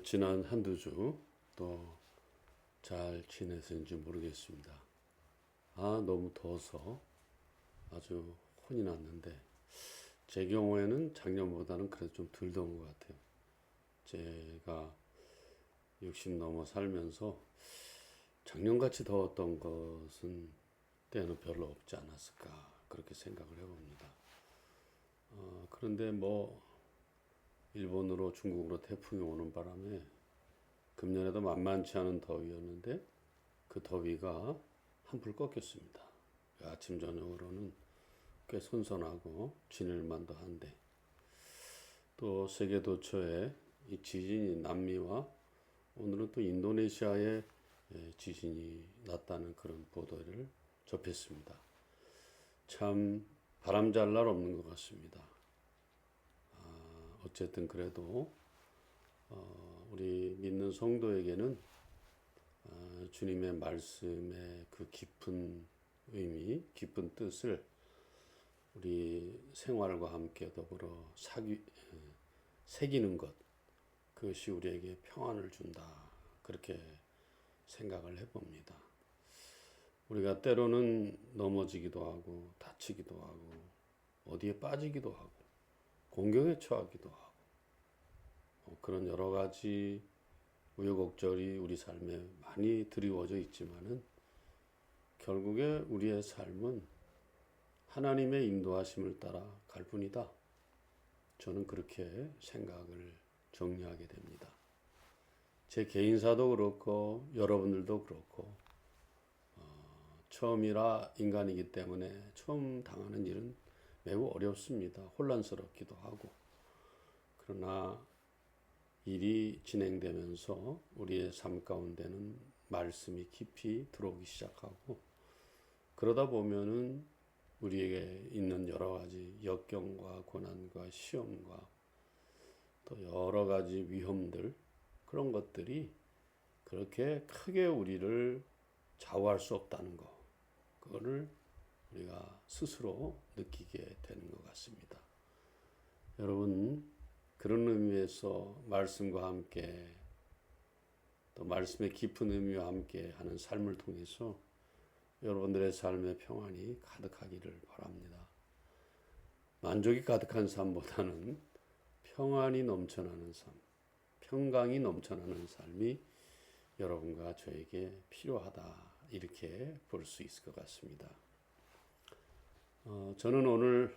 지난 한두 주 또 잘 지내셨는지 모르겠습니다. 너무 더워서 아주 혼이 났는데 제 경우에는 작년보다는 그래도 좀 덜 더운 것 같아요. 제가 60 넘어 살면서 작년같이 더웠던 것은 때는 별로 없지 않았을까 그렇게 생각을 해봅니다. 그런데 일본으로 중국으로 태풍이 오는 바람에 금년에도 만만치 않은 더위였는데 그 더위가 한풀 꺾였습니다. 아침 저녁으로는 꽤 선선하고 지낼만도 한데 또 세계 도처에 이 지진이 남미와 오늘은 또 인도네시아에 지진이 났다는 그런 보도를 접했습니다. 참 바람잘 날 없는 것 같습니다. 어쨌든 그래도 우리 믿는 성도에게는 주님의 말씀의 그 깊은 의미, 깊은 뜻을 우리 생활과 함께 더불어 새기는 것, 그것이 우리에게 평안을 준다. 그렇게 생각을 해봅니다. 우리가 때로는 넘어지기도 하고 다치기도 하고 어디에 빠지기도 하고 공경에 처하기도 하고 그런 여러 가지 우여곡절이 우리 삶에 많이 드리워져 있지만은 결국에 우리의 삶은 하나님의 인도하심을 따라 갈 뿐이다. 저는 그렇게 생각을 정리하게 됩니다. 제 개인사도 그렇고 여러분들도 그렇고 처음이라 인간이기 때문에 처음 당하는 일은 매우 어렵습니다. 혼란스럽기도 하고 그러나 일이 진행되면서 우리의 삶 가운데는 말씀이 깊이 들어오기 시작하고 그러다 보면은 우리에게 있는 여러 가지 역경과 고난과 시험과 또 여러 가지 위험들 그런 것들이 그렇게 크게 우리를 좌우할 수 없다는 거 그거를 우리가 스스로 느끼게 되는 것 같습니다. 여러분 그런 의미에서 말씀과 함께 또 말씀의 깊은 의미와 함께 하는 삶을 통해서 여러분들의 삶의 평안이 가득하기를 바랍니다. 만족이 가득한 삶보다는 평안이 넘쳐나는 삶, 평강이 넘쳐나는 삶이 여러분과 저에게 필요하다 이렇게 볼 수 있을 것 같습니다. 저는 오늘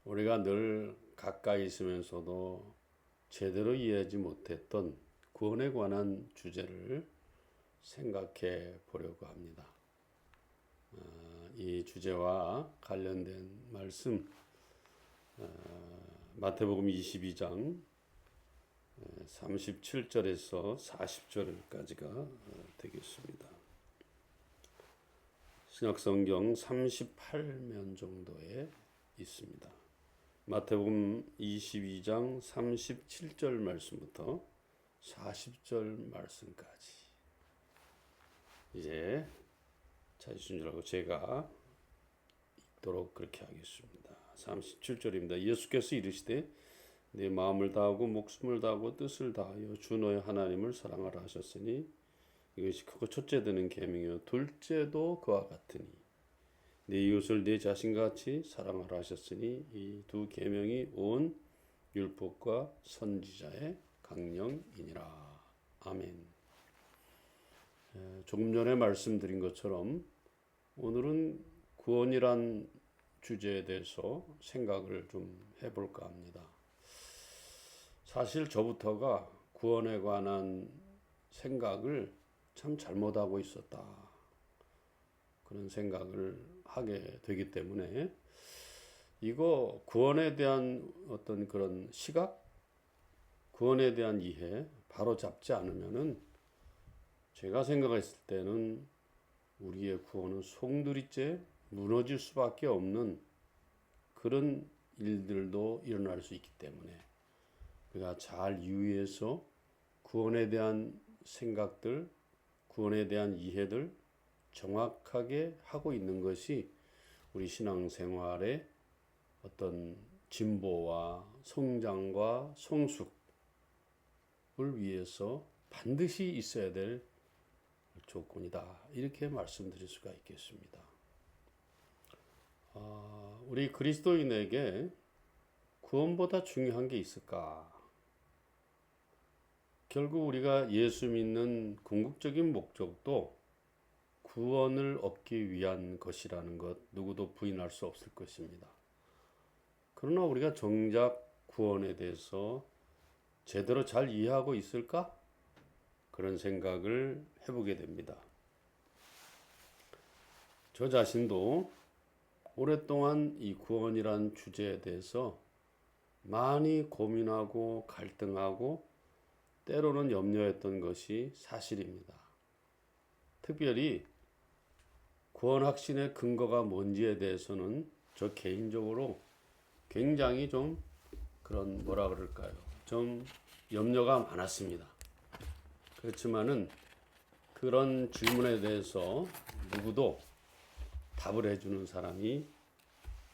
우리가 늘 가까이 있으면서도 제대로 이해하지 못했던 구원에 관한 주제를 생각해 보려고 합니다. 이 주제와 관련된 말씀 마태복음 22장 37절에서 40절까지가 되겠습니다. 신약성경 38면 정도에 있습니다. 마태복음 22장 37절 말씀부터 40절 말씀까지 이제 찾으신 줄 알고 제가 읽도록 그렇게 하겠습니다. 37절입니다. 예수께서 이르시되 내 마음을 다하고 목숨을 다하고 뜻을 다하여 주 너의 하나님을 사랑하라 하셨으니 이것이 크고 첫째 되는 계명이요 둘째도 그와 같으니 내 이웃을 내 자신같이 사랑하라 하셨으니 이 두 계명이 온 율법과 선지자의 강령이니라. 아멘. 조금 전에 말씀드린 것처럼 오늘은 구원이란 주제에 대해서 생각을 좀 해볼까 합니다. 사실 저부터가 구원에 관한 생각을 참 잘못하고 있었다. 그런 생각을 하게 되기 때문에 이거 구원에 대한 어떤 그런 시각, 구원에 대한 이해 바로 잡지 않으면은 제가 생각했을 때는 우리의 구원은 송두리째 무너질 수밖에 없는 그런 일들도 일어날 수 있기 때문에 우리가 잘 유의해서 구원에 대한 생각들, 구원에 대한 이해들 정확하게 하고 있는 것이 우리 신앙생활의 어떤 진보와 성장과 성숙 위해서 반드시 있어야 될 조건이다. 이렇게 말씀드릴 수가 있겠습니다. 우리 그리스도인에게 구원보다 중요한 게 있을까? 결국 우리가 예수 믿는 궁극적인 목적도 구원을 얻기 위한 것이라는 것 누구도 부인할 수 없을 것입니다. 그러나 우리가 정작 구원에 대해서 제대로 잘 이해하고 있을까? 그런 생각을 해보게 됩니다. 저 자신도 오랫동안 이 구원이란 주제에 대해서 많이 고민하고 갈등하고 때로는 염려했던 것이 사실입니다. 특별히 구원 확신의 근거가 뭔지에 대해서는 저 개인적으로 굉장히 좀 그런 뭐라 그럴까요? 좀 염려가 많았습니다. 그렇지만은 그런 질문에 대해서 누구도 답을 해주는 사람이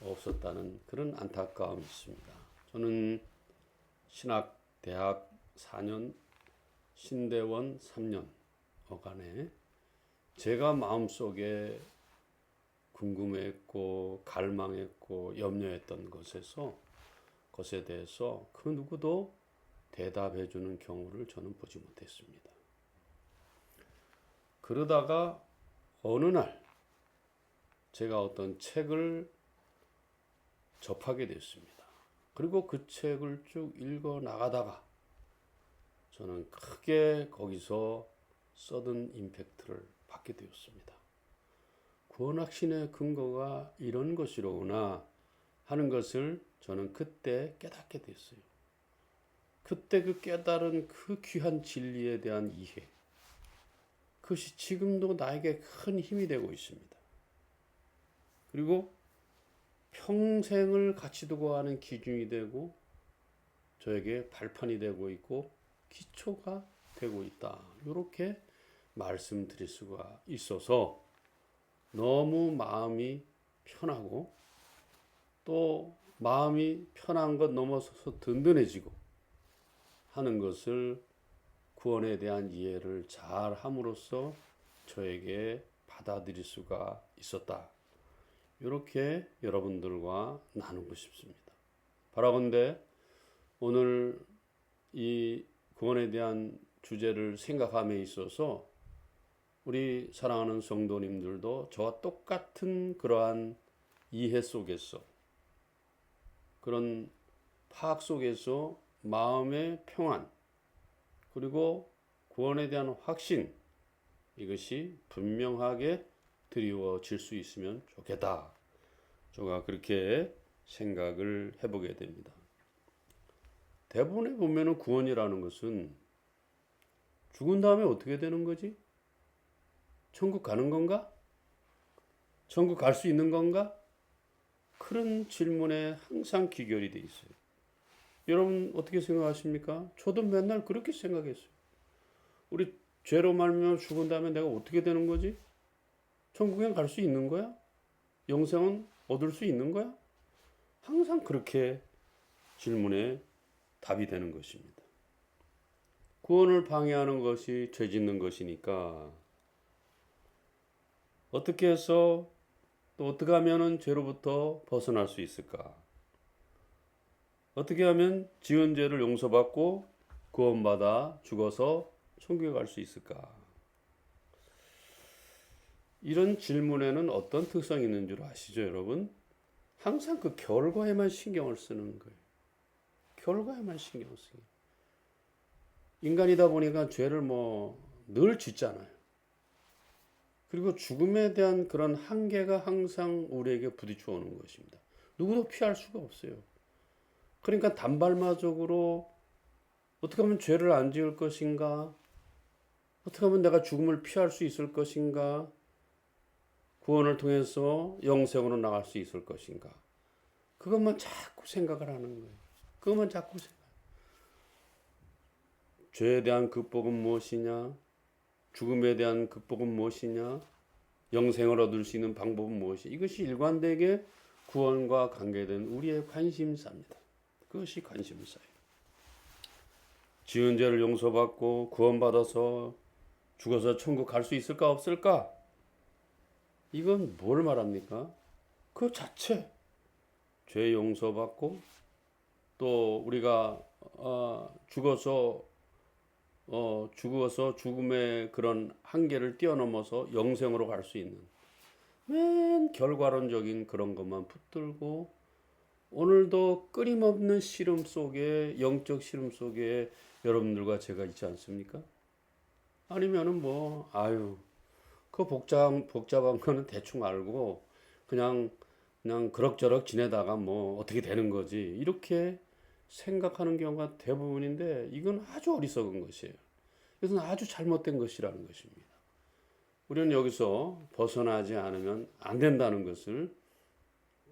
없었다는 그런 안타까움이 있습니다. 저는 신학 대학 4년, 신대원 3년 어간에 제가 마음속에 궁금했고 갈망했고 염려했던 것에 대해서 그 누구도 대답해 주는 경우를 저는 보지 못했습니다. 그러다가 어느 날 제가 어떤 책을 접하게 됐습니다. 그리고 그 책을 쭉 읽어 나가다가 저는 크게 거기서 서든 임팩트를 받게 되었습니다. 구원 확신의 근거가 이런 것이로구나 하는 것을 저는 그때 깨닫게 됐어요. 그때 그 깨달은 그 귀한 진리에 대한 이해, 그것이 지금도 나에게 큰 힘이 되고 있습니다. 그리고 평생을 같이 두고 가는 기준이 되고 저에게 발판이 되고 있고 기초가 되고 있다. 이렇게 말씀드릴 수가 있어서 너무 마음이 편하고 또 마음이 편한 것 넘어서서 든든해지고 하는 것을 구원에 대한 이해를 잘 함으로써 저에게 받아들일 수가 있었다. 이렇게 여러분들과 나누고 싶습니다. 바라건대 오늘 이 구원에 대한 주제를 생각함에 있어서 우리 사랑하는 성도님들도 저와 똑같은 그러한 이해 속에서 그런 파악 속에서 마음의 평안 그리고 구원에 대한 확신 이것이 분명하게 드리워질 수 있으면 좋겠다. 제가 그렇게 생각을 해보게 됩니다. 대부분에 보면은 구원이라는 것은 죽은 다음에 어떻게 되는 거지? 천국 가는 건가? 천국 갈 수 있는 건가? 그런 질문에 항상 귀결이 돼 있어요. 여러분 어떻게 생각하십니까? 저도 맨날 그렇게 생각했어요. 우리 죄로 말미암아 죽은 다음에 내가 어떻게 되는 거지? 천국에 갈 수 있는 거야? 영생은 얻을 수 있는 거야? 항상 그렇게 질문에 답이 되는 것입니다. 구원을 방해하는 것이 죄 짓는 것이니까 어떻게 해서 또 어떻게 하면 죄로부터 벗어날 수 있을까? 어떻게 하면 지은 죄를 용서받고 구원받아 죽어서 천국에 갈 수 있을까? 이런 질문에는 어떤 특성이 있는 줄 아시죠, 여러분? 항상 그 결과에만 신경을 쓰는 거예요. 결과에만 신경을 쓰는 거예요. 인간이다 보니까 죄를 늘 짓잖아요. 그리고 죽음에 대한 그런 한계가 항상 우리에게 부딪혀 오는 것입니다. 누구도 피할 수가 없어요. 그러니까 단발마적으로 어떻게 하면 죄를 안 지을 것인가? 어떻게 하면 내가 죽음을 피할 수 있을 것인가? 구원을 통해서 영생으로 나갈 수 있을 것인가? 그것만 자꾸 생각을 하는 거예요. 그것만 자꾸 생각. 죄에 대한 극복은 무엇이냐? 죽음에 대한 극복은 무엇이냐? 영생을 얻을 수 있는 방법은 무엇이냐? 이것이 일관되게 구원과 관계된 우리의 관심사입니다. 그것이 관심사예요. 지은 죄를 용서받고 구원받아서 죽어서 천국 갈 수 있을까 없을까? 이건 뭘 말합니까? 그 자체 죄 용서받고 또 우리가 죽어서 죽음의 그런 한계를 뛰어넘어서 영생으로 갈 수 있는 맨 결과론적인 그런 것만 붙들고 오늘도 끊임없는 시름 속에 영적 시름 속에 여러분들과 제가 있지 않습니까? 아니면은 그 복잡한 거는 대충 알고 그냥 그럭저럭 지내다가 어떻게 되는 거지 이렇게 생각하는 경우가 대부분인데 이건 아주 어리석은 것이에요. 이것은 아주 잘못된 것이라는 것입니다. 우리는 여기서 벗어나지 않으면 안 된다는 것을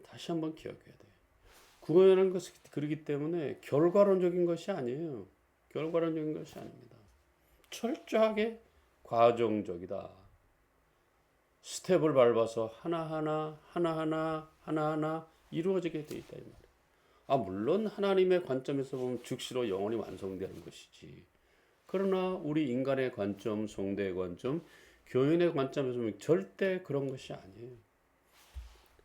다시 한번 기억해야 돼요. 구원이라는 것은 그렇기 때문에 결과론적인 것이 아니에요. 결과론적인 것이 아닙니다. 철저하게 과정적이다. 스텝을 밟아서 하나하나 이루어지게 돼 있다 이 말이에요. 물론 하나님의 관점에서 보면 즉시로 영혼이 완성되는 것이지. 그러나 우리 인간의 관점, 성대의 관점, 교인의 관점에서 보면 절대 그런 것이 아니에요.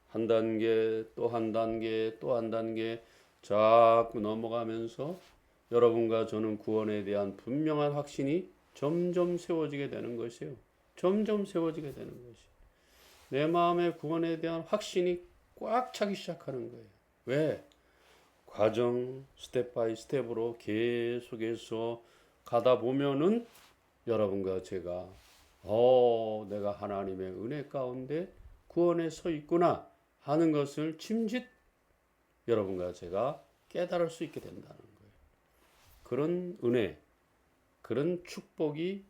한 단계 또 한 단계 또 한 단계 자꾸 넘어가면서 여러분과 저는 구원에 대한 분명한 확신이 점점 세워지게 되는 것이에요. 점점 세워지게 되는 것이. 내 마음의 구원에 대한 확신이 꽉 차기 시작하는 거예요. 왜? 과정 스텝 바이 스텝으로 계속해서 가다 보면은 여러분과 제가 내가 하나님의 은혜 가운데 구원에 서 있구나 하는 것을 짐짓 여러분과 제가 깨달을 수 있게 된다는 거예요. 그런 은혜, 그런 축복이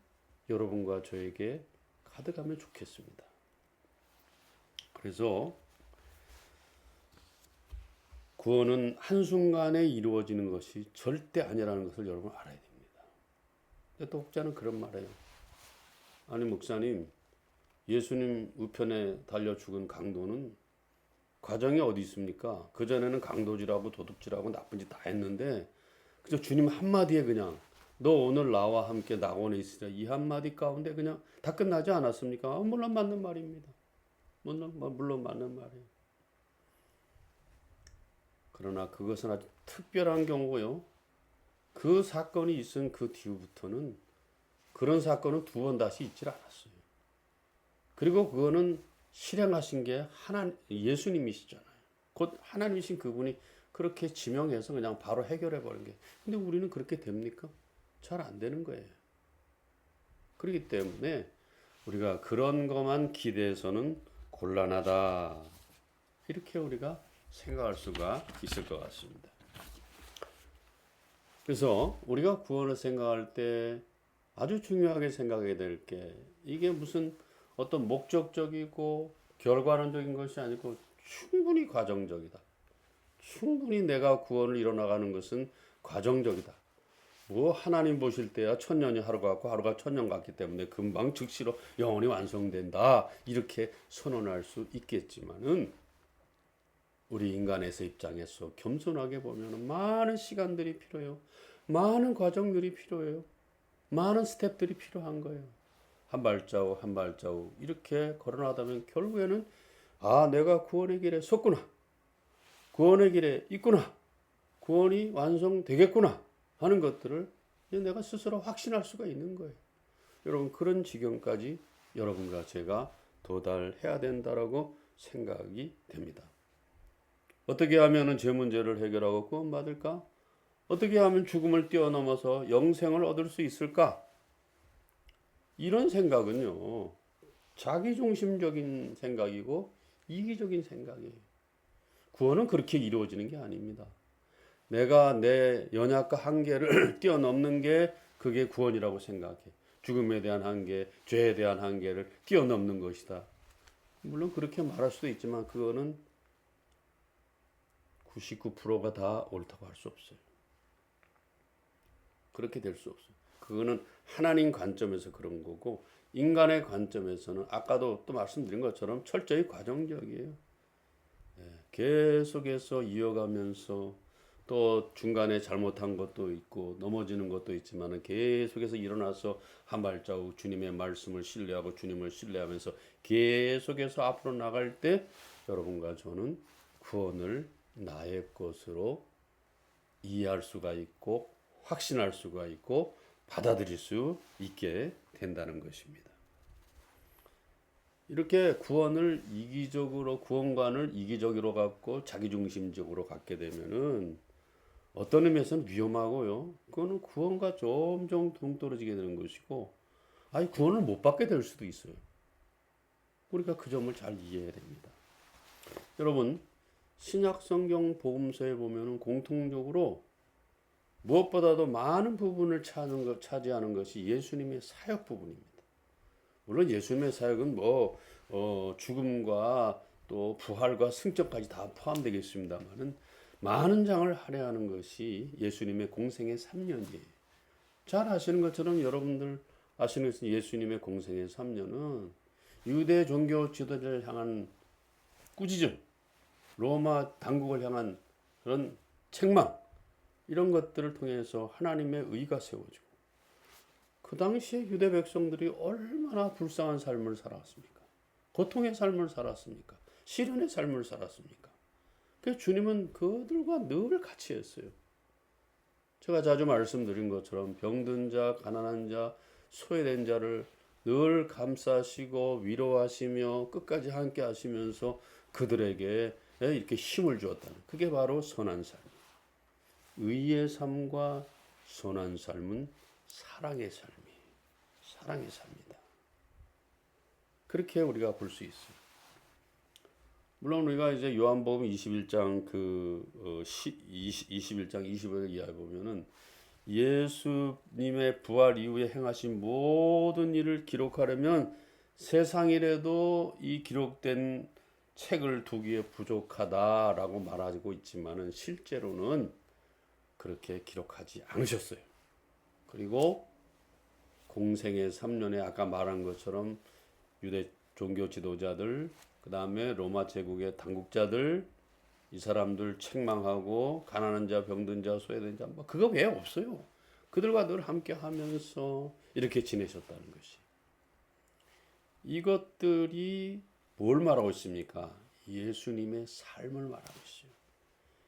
여러분과 저에게 가득하면 좋겠습니다. 그래서 구원은 한순간에 이루어지는 것이 절대 아니라는 것을 여러분 알아야 됩니다. 근데 또 혹자는 그런 말이에요. 아니 목사님, 예수님 우편에 달려 죽은 강도는 과정이 어디 있습니까? 그전에는 강도질하고 도둑질하고 나쁜 짓 다 했는데 그저 주님 한마디에 그냥 너 오늘 나와 함께 낙원에 있으라 이 한마디 가운데 그냥 다 끝나지 않았습니까? 물론 맞는 말입니다. 물론 맞는 말이에요. 그러나 그것은 아주 특별한 경우고요. 그 사건이 있은 그 뒤부터는 그런 사건은 두 번 다시 있질 않았어요. 그리고 그거는 실행하신 게 예수님이시잖아요. 곧 하나님이신 그분이 그렇게 지명해서 그냥 바로 해결해 버린 게. 근데 우리는 그렇게 됩니까? 잘 안 되는 거예요. 그렇기 때문에 우리가 그런 것만 기대해서는 곤란하다. 이렇게 우리가 생각할 수가 있을 것 같습니다. 그래서 우리가 구원을 생각할 때 아주 중요하게 생각해야 될 게 이게 무슨 어떤 목적적이고 결과론적인 것이 아니고 충분히 과정적이다. 충분히 내가 구원을 이뤄나가는 것은 과정적이다. 하나님 보실 때야 천년이 하루 같고 하루가 천년 같기 때문에 금방 즉시로 영혼이 완성된다. 이렇게 선언할 수 있겠지만은 우리 인간에서 입장에서 겸손하게 보면 많은 시간들이 필요해요. 많은 과정들이 필요해요. 많은 스텝들이 필요한 거예요. 한 발자국 한 발자국 이렇게 걸어나가다면 결국에는 내가 구원의 길에 섰구나. 구원의 길에 있구나. 구원이 완성되겠구나 하는 것들을 내가 스스로 확신할 수가 있는 거예요. 여러분 그런 지경까지 여러분과 제가 도달해야 된다라고 생각이 됩니다. 어떻게 하면 제 문제를 해결하고 구원받을까? 어떻게 하면 죽음을 뛰어넘어서 영생을 얻을 수 있을까? 이런 생각은요. 자기중심적인 생각이고 이기적인 생각이에요. 구원은 그렇게 이루어지는 게 아닙니다. 내가 내 연약과 한계를 뛰어넘는 게 그게 구원이라고 생각해. 죽음에 대한 한계, 죄에 대한 한계를 뛰어넘는 것이다. 물론 그렇게 말할 수도 있지만 그거는 99%가 다 옳다고 할 수 없어요. 그렇게 될 수 없어요. 그거는 하나님 관점에서 그런 거고 인간의 관점에서는 아까도 또 말씀드린 것처럼 철저히 과정적이에요. 계속해서 이어가면서 또 중간에 잘못한 것도 있고 넘어지는 것도 있지만 계속해서 일어나서 한 발자국 주님의 말씀을 신뢰하고 주님을 신뢰하면서 계속해서 앞으로 나갈 때 여러분과 저는 구원을 나의 것으로 이해할 수가 있고 확신할 수가 있고 받아들일 수 있게 된다는 것입니다. 이렇게 구원관을 이기적으로 갖고 자기중심적으로 갖게 되면은 어떤 의미에서는 위험하고요. 그거는 구원과 점점 동떨어지게 되는 것이고, 구원을 못 받게 될 수도 있어요. 우리가 그 점을 잘 이해해야 됩니다. 여러분, 신약 성경 복음서에 보면은 공통적으로 무엇보다도 많은 부분을 차지하는 것이 예수님의 사역 부분입니다. 물론 예수님의 사역은 죽음과 또 부활과 승천까지 다 포함되겠습니다만은 많은 장을 할애하는 것이 예수님의 공생의 3년이에요. 잘 아시는 것처럼 여러분들 아시는 것은 예수님의 공생의 3년은 유대 종교 지도자를 향한 꾸짖음, 로마 당국을 향한 그런 책망, 이런 것들을 통해서 하나님의 의가 세워지고, 그 당시에 유대 백성들이 얼마나 불쌍한 삶을 살았습니까? 고통의 삶을 살았습니까? 시련의 삶을 살았습니까? 그래서 주님은 그들과 늘 같이 했어요. 제가 자주 말씀드린 것처럼 병든 자, 가난한 자, 소외된 자를 늘 감싸시고 위로하시며 끝까지 함께 하시면서 그들에게 이렇게 힘을 주었다는, 그게 바로 선한 삶. 의의 삶과 선한 삶은 사랑의 삶이에요. 사랑의 삶이다. 그렇게 우리가 볼 수 있어요. 물론 우리가 이제 요한복음 21장 21장 25절 이하에 보면은 예수님의 부활 이후에 행하신 모든 일을 기록하려면 세상이라도 이 기록된 책을 두기에 부족하다라고 말하고 있지만은 실제로는 그렇게 기록하지 않으셨어요. 그리고 공생의 3년에 아까 말한 것처럼 유대 종교 지도자들, 그 다음에 로마 제국의 당국자들, 이 사람들 책망하고 가난한 자, 병든 자, 소외된 자, 그거 외에 없어요. 그들과 늘 함께 하면서 이렇게 지내셨다는 것이. 이것들이 뭘 말하고 있습니까? 예수님의 삶을 말하고 있어요.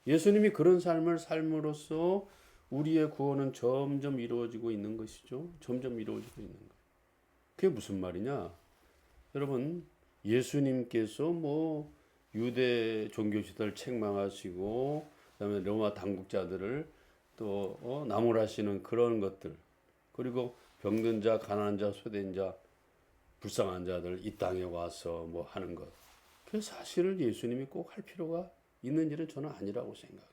예수님이 그런 삶을 삶으로써 우리의 구원은 점점 이루어지고 있는 것이죠. 점점 이루어지고 있는 거예요. 그게 무슨 말이냐? 여러분, 예수님께서 유대 종교지도를 책망하시고 그다음에 로마 당국자들을 또 나무라시는 그런 것들, 그리고 병든 자, 가난한 자, 소외된 자, 불쌍한 자들 이 땅에 와서 하는 것. 그 사실을 예수님이 꼭 할 필요가 있는 일은 저는 아니라고 생각해요.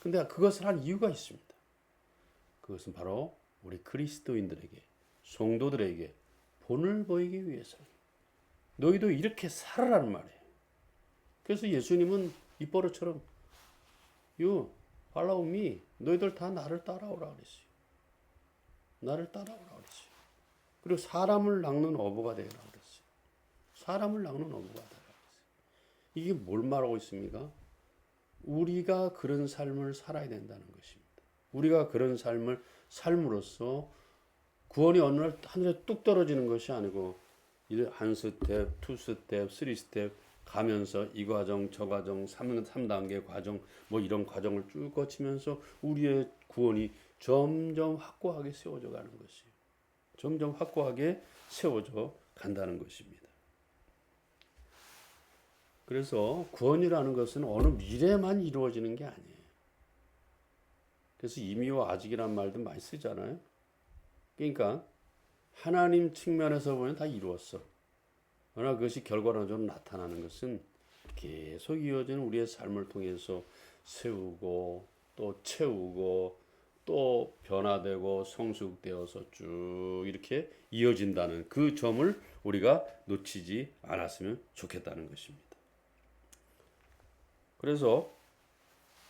근데 그것을 할 이유가 있습니다. 그것은 바로 우리 그리스도인들에게, 성도들에게 본을 보이기 위해서. 너희도 이렇게 살아라는 말이에요. 그래서 예수님은 입버릇처럼 You follow me. 너희들 다 나를 따라오라 그랬어요. 나를 따라오라 그랬어요. 그리고 사람을 낚는 어부가 되라 그랬어요. 사람을 낚는 어부가 되라 그랬어요. 이게 뭘 말하고 있습니까? 우리가 그런 삶을 살아야 된다는 것입니다. 우리가 그런 삶을 삶으로써 구원이 어느 날 하늘에 뚝 떨어지는 것이 아니고 한 스텝, 투 스텝, 쓰리 스텝 가면서 이 과정, 저 과정, 3단계 과정, 이런 과정을 쭉 거치면서 우리의 구원이 점점 확고하게 세워져 가는 것이에요. 점점 확고하게 세워져 간다는 것입니다. 그래서 구원이라는 것은 어느 미래만 이루어지는 게 아니에요. 그래서 이미와 아직이란 말도 많이 쓰잖아요. 그러니까 하나님 측면에서 보면 다 이루었어. 그러나 그것이 결과론적으로 나타나는 것은 계속 이어지는 우리의 삶을 통해서 세우고 또 채우고 또 변화되고 성숙되어서 쭉 이렇게 이어진다는 그 점을 우리가 놓치지 않았으면 좋겠다는 것입니다. 그래서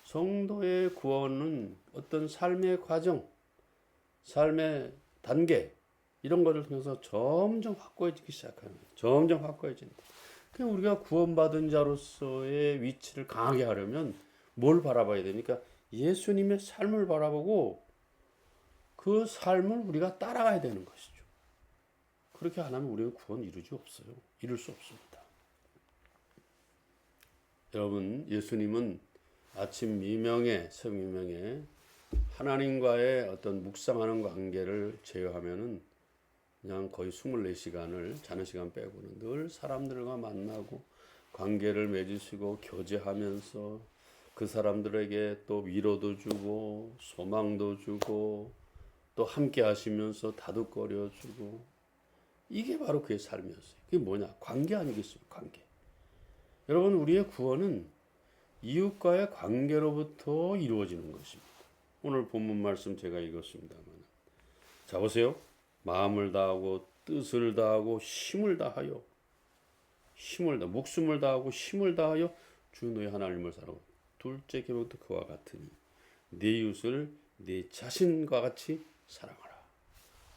성도의 구원은 어떤 삶의 과정, 삶의 단계 이런 것을 통해서 점점 확고해지기 시작하는 거예요. 점점 확고해진다. 우리가 구원받은 자로서의 위치를 강하게 하려면 뭘 바라봐야 됩니까? 예수님의 삶을 바라보고 그 삶을 우리가 따라가야 되는 것이죠. 그렇게 안 하면 우리는 구원 이룰 수 없습니다. 여러분, 예수님은 아침 미명에, 새벽 미명에 하나님과의 어떤 묵상하는 관계를 제외하면은 그냥 거의 24시간을 자는 시간 빼고는 늘 사람들과 만나고 관계를 맺으시고 교제하면서 그 사람들에게 또 위로도 주고 소망도 주고 또 함께 하시면서 다독거려 주고, 이게 바로 그의 삶이었어요. 그게 뭐냐? 관계 아니겠습니까? 관계. 여러분, 우리의 구원은 이웃과의 관계로부터 이루어지는 것입니다. 오늘 본문 말씀 제가 읽었습니다만, 자 보세요. 마음을 다하고 뜻을 다하고 목숨을 다하고 힘을 다하여 주 너의 하나님을 사랑하고, 둘째 계명도 그와 같으니 네 이웃을 네 자신과 같이 사랑하라.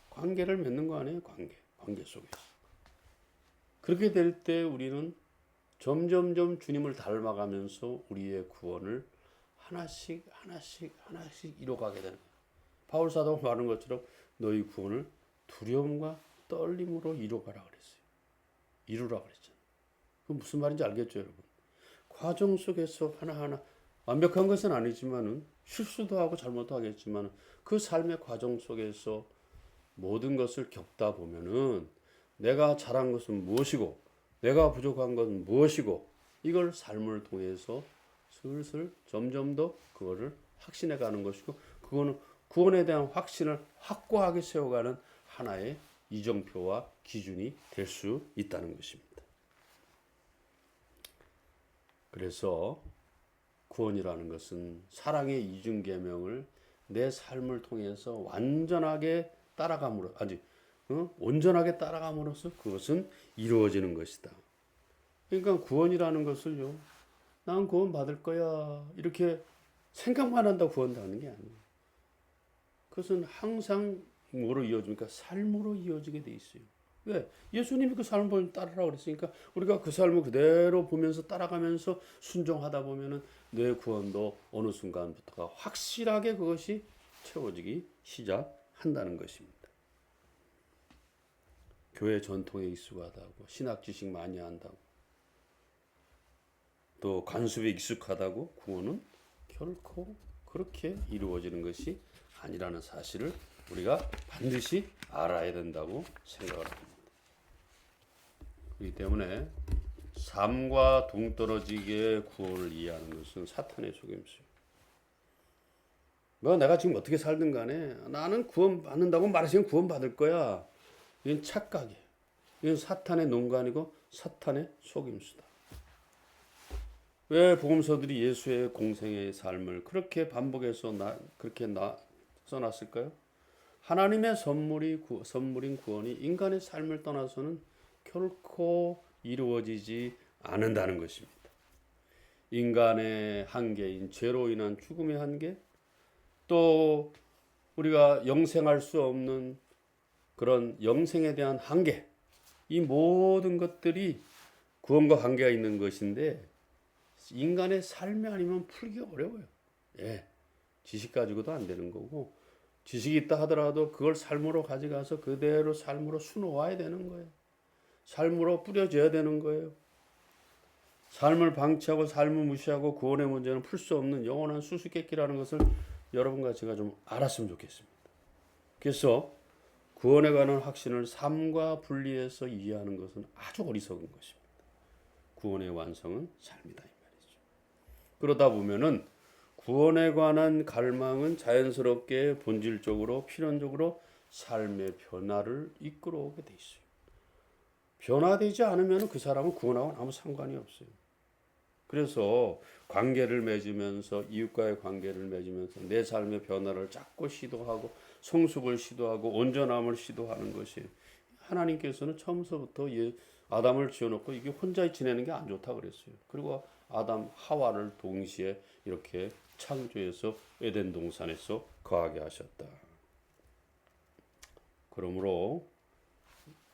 관계를 맺는 거 아니에요? 관계 속에서. 그렇게 될 때 우리는 점점점 주님을 닮아가면서 우리의 구원을 하나씩 이뤄가게 되는 거예요. 바울 사도가 말하는 것처럼 너희 구원을 두려움과 떨림으로 이뤄가라 그랬어요. 이루라 그랬잖아요. 그 무슨 말인지 알겠죠, 여러분? 과정 속에서 하나하나 완벽한 것은 아니지만은 실수도 하고 잘못도 하겠지만 그 삶의 과정 속에서 모든 것을 겪다 보면은 내가 잘한 것은 무엇이고 내가 부족한 것은 무엇이고 이걸 삶을 통해서 슬슬 점점 더 그거를 확신해 가는 것이고, 그거는 구원에 대한 확신을 확고하게 세워가는 하나의 이정표와 기준이 될 수 있다는 것입니다. 그래서 구원이라는 것은 사랑의 이중계명을 내 삶을 통해서 완전하게 따라감으로, 온전하게 따라감으로써 그것은 이루어지는 것이다. 그러니까 구원이라는 것을요, 난 구원 받을 거야 이렇게 생각만 한다고 구원받는 게 아니에요. 그것은 항상 뭐로 이어집니까? 삶으로 이어지게 돼 있어요. 왜? 예수님이 그 삶을 보면 따르라고 그랬으니까 우리가 그 삶을 그대로 보면서 따라가면서 순종하다 보면은 내 구원도 어느 순간부터가 확실하게 그것이 채워지기 시작한다는 것입니다. 교회 전통에 익숙하다고, 신학 지식 많이 한다고, 또 관습에 익숙하다고 구원은 결코 그렇게 이루어지는 것이 아니라는 사실을 우리가 반드시 알아야 된다고 생각을 합니다. 그렇기 때문에 삶과 동떨어지게 구원을 이해하는 것은 사탄의 속임수예요. 뭐 내가 지금 어떻게 살든 간에 나는 구원 받는다고 말하시면 구원 받을 거야. 이건 착각이에요. 이건 사탄의 농간이고 사탄의 속임수다. 왜 복음서들이 예수의 공생의 삶을 그렇게 반복해서 써놨을까요? 하나님의 선물인 구원이 인간의 삶을 떠나서는 결코 이루어지지 않는다는 것입니다. 인간의 한계인 죄로 인한 죽음의 한계, 또 우리가 영생할 수 없는 그런 영생에 대한 한계, 이 모든 것들이 구원과 관계가 있는 것인데 인간의 삶이 아니면 풀기 어려워요. 지식 가지고도 안 되는 거고, 지식이 있다 하더라도 그걸 삶으로 가져가서 그대로 삶으로 수놓아야 되는 거예요. 삶으로 뿌려져야 되는 거예요. 삶을 방치하고 삶을 무시하고 구원의 문제는 풀 수 없는 영원한 수수께끼라는 것을 여러분과 제가 좀 알았으면 좋겠습니다. 그래서 구원에 관한 확신을 삶과 분리해서 이해하는 것은 아주 어리석은 것입니다. 구원의 완성은 삶이다 이 말이죠. 그러다 보면은 구원에 관한 갈망은 자연스럽게 본질적으로 필연적으로 삶의 변화를 이끌어오게 돼 있어요. 변화되지 않으면 그 사람은 구원하고는 아무 상관이 없어요. 그래서 관계를 맺으면서 이웃과의 관계를 맺으면서 내 삶의 변화를 자꾸 시도하고 성숙을 시도하고 온전함을 시도하는 것이, 하나님께서는 처음서부터 아담을 지어놓고 이게 혼자 지내는 게 안 좋다 그랬어요. 그리고 아담 하와를 동시에 이렇게 창조해서 에덴 동산에서 거하게 하셨다. 그러므로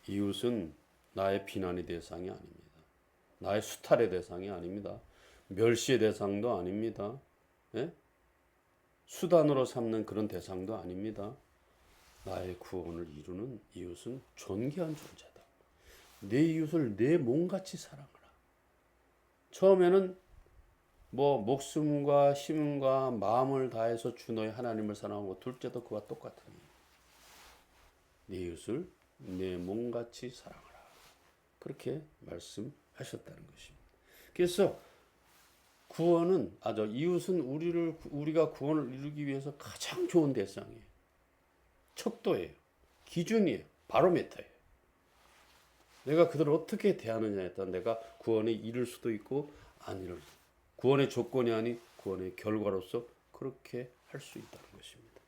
이웃은 나의 비난의 대상이 아닙니다. 나의 수탈의 대상이 아닙니다. 멸시의 대상도 아닙니다. 예? 수단으로 삼는 그런 대상도 아닙니다. 나의 구원을 이루는 이웃은 존귀한 존재다. 내 이웃을 내 몸같이 사랑하라. 처음에는 목숨과 힘과 마음을 다해서 주 너의 하나님을 사랑하고, 둘째도 그와 똑같으니 내 이웃을 내 몸같이 사랑하라. 그렇게 말씀하셨다는 것입니다. 그래서 구원은, 이웃은 우리가 구원을 이루기 위해서 가장 좋은 대상이에요. 척도예요. 기준이에요. 바로미터예요. 내가 그들을 어떻게 대하느냐에 따라 내가 구원에 이를 수도 있고 안 이를, 구원의 조건이 아닌 구원의 결과로서 그렇게 할 수 있다는 것입니다.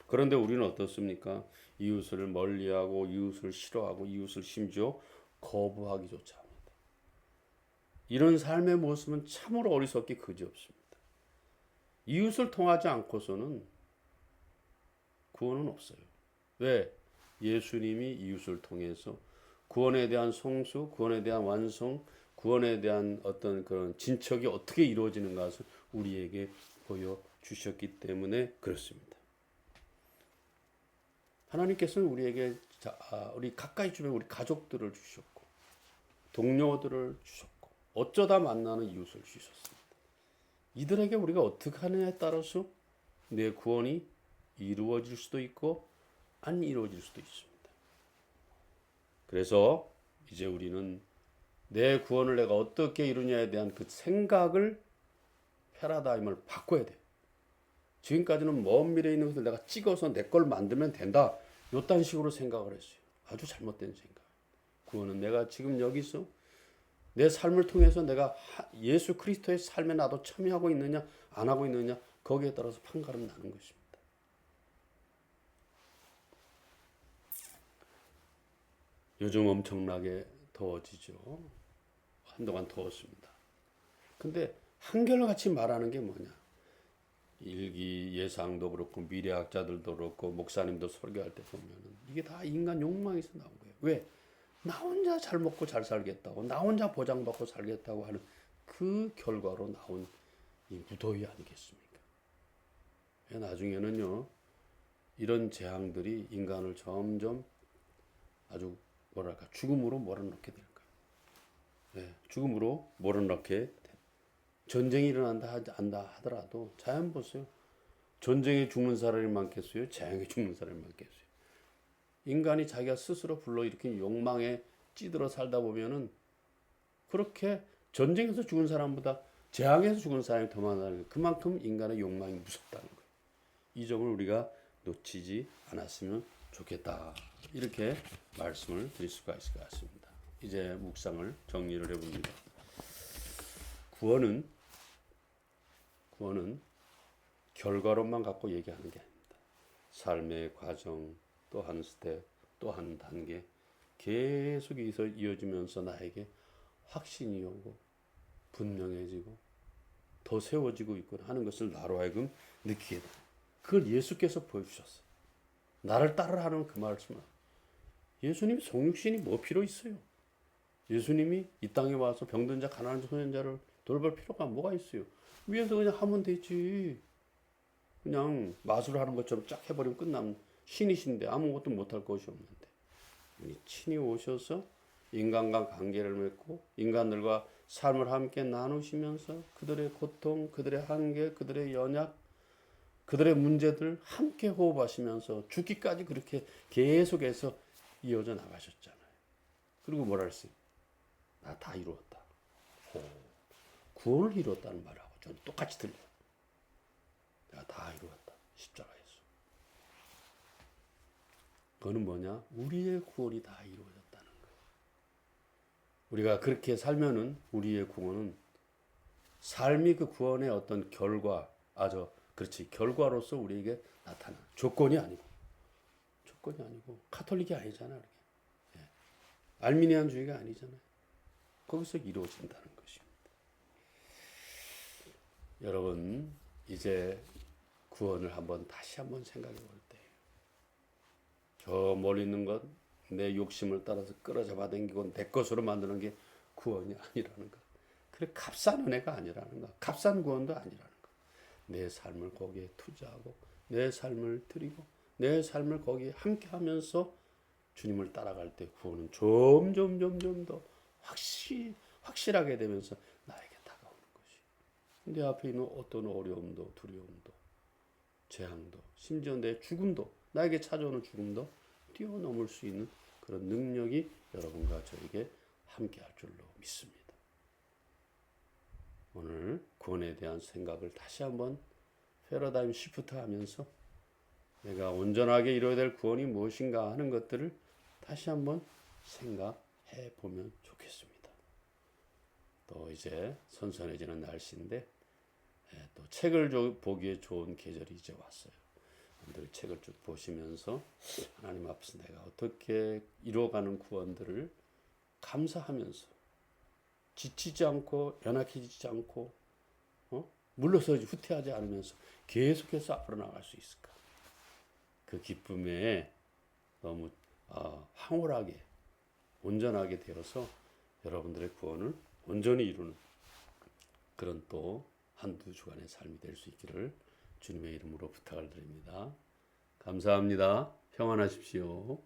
그런데 우리는 어떻습니까? 이웃을 멀리하고, 이웃을 싫어하고, 이웃을 심지어 거부하기조차 합니다. 이런 삶의 모습은 참으로 어리석기 그지없습니다. 이웃을 통하지 않고서는 구원은 없어요. 왜? 예수님이 이웃을 통해서 구원에 대한 성수, 구원에 대한 완성, 구원에 대한 어떤 그런 진척이 어떻게 이루어지는 것을 우리에게 보여주셨기 때문에 그렇습니다. 하나님께서는 우리에게 우리 가까이 주변 우리 가족들을 주셨고, 동료들을 주셨고, 어쩌다 만나는 이웃을 주셨습니다. 이들에게 우리가 어떻게 하느냐에 따라서 내 구원이 이루어질 수도 있고 안 이루어질 수도 있습니다. 그래서 이제 우리는 내 구원을 내가 어떻게 이루냐에 대한 그 생각을, 패러다임을 바꿔야 돼. 지금까지는 먼 미래에 있는 것을 내가 찍어서 내 걸 만들면 된다, 요딴 식으로 생각을 했어요. 아주 잘못된 생각. 구원은 내가 지금 여기서 내 삶을 통해서 내가 예수 그리스도의 삶에 나도 참여하고 있느냐 안 하고 있느냐, 거기에 따라서 판가름 나는 것입니다. 요즘 엄청나게 더워지죠. 한동안 더웠습니다. 근데 한결같이 말하는 게 뭐냐? 일기 예상도 그렇고 미래학자들도 그렇고 목사님도 설교할 때 보면은 이게 다 인간 욕망에서 나온 거예요. 왜? 나 혼자 잘 먹고 잘 살겠다고, 나 혼자 보장받고 살겠다고 하는 그 결과로 나온 이 무더위 아니겠습니까? 나중에는요, 이런 재앙들이 인간을 점점 아주 죽음으로 몰아넣게 될 거예요. 죽음으로 몰아넣게. 전쟁이 일어난다 하더라도 자연 보세요. 전쟁에 죽는 사람이 많겠어요? 재앙에 죽는 사람이 많겠어요? 인간이 자기가 스스로 불러일으킨 욕망에 찌들어 살다 보면은 그렇게 전쟁에서 죽은 사람보다 재앙에서 죽은 사람이 더 많다는 거예요. 그만큼 인간의 욕망이 무섭다는 거예요. 이 점을 우리가 놓치지 않았으면 좋겠다. 이렇게 말씀을 드릴 수가 있을 것 같습니다. 이제 묵상을 정리를 해봅니다. 구원은 결과론만 갖고 얘기하는 게 아닙니다. 삶의 과정, 또 한 스텝, 또 한 단계 계속 이어지면서 나에게 확신이 오고 분명해지고 더 세워지고 있구나 하는 것을 나로 하여금 느끼게 됩니다. 그걸 예수께서 보여주셨어요. 나를 따르라는 그 말씀을. 예수님이 성육신이 뭐 필요 있어요? 예수님이 이 땅에 와서 병든 자, 가난한 소년자를 돌볼 필요가 뭐가 있어요? 위에서 그냥 하면 되지. 그냥 마술하는 것처럼 쫙 해버리면 끝나면 신이신데 아무것도 못할 것이 없는데, 친히 오셔서 인간과 관계를 맺고 인간들과 삶을 함께 나누시면서 그들의 고통, 그들의 한계, 그들의 연약, 그들의 문제들 함께 호흡하시면서 죽기까지 그렇게 계속해서 이어져 나가셨잖아요. 그리고 뭐라 했어요? 나 다 이루었다. 구원을 이루었다는 말하고 좀 똑같이 들려요. 내가 다 이루었다. 십자가에서. 그거는 뭐냐? 우리의 구원이 다 이루어졌다는 거예요. 우리가 그렇게 살면은 우리의 구원은 삶이 그 구원의 어떤 결과로서 우리에게 나타나. 조건이 아니고 카톨릭이 아니잖아. 알미니안주의가 아니잖아요. 거기서 이루어진다는 것입니다. 여러분, 이제 구원을 다시 한번 생각해 볼 때예요. 저 멀리 있는 것, 내 욕심을 따라서 끌어잡아 당기고 내 것으로 만드는 게 구원이 아니라는 것. 그래, 값싼 은혜가 아니라는 것. 값싼 구원도 아니라는 것. 내 삶을 거기에 투자하고 내 삶을 드리고 내 삶을 거기에 함께 하면서 주님을 따라갈 때 구원은 점점 더 확실하게 되면서 나에게 다가오는 것이. 내 앞에 있는 어떤 어려움도 두려움도 재앙도 심지어 내 죽음도 나에게 찾아오는 죽음도 뛰어넘을 수 있는 그런 능력이 여러분과 저에게 함께 할 줄로 믿습니다. 오늘 구원에 대한 생각을 다시 한번 패러다임 시프트 하면서 내가 온전하게 이루어야 될 구원이 무엇인가 하는 것들을 다시 한번 생각해 보면 좋겠습니다. 또 이제 선선해지는 날씨인데 또 책을 보기에 좋은 계절이 이제 왔어요. 여러분들 책을 쭉 보시면서 하나님 앞에서 내가 어떻게 이루어가는 구원들을 감사하면서 지치지 않고 연약해지지 않고 물러서지 후퇴하지 않으면서 계속해서 앞으로 나갈 수 있을까? 그 기쁨에 너무 황홀하게 온전하게 되어서 여러분들의 구원을 온전히 이루는 그런 또 한두 주간의 삶이 될 수 있기를 주님의 이름으로 부탁을 드립니다. 감사합니다. 평안하십시오.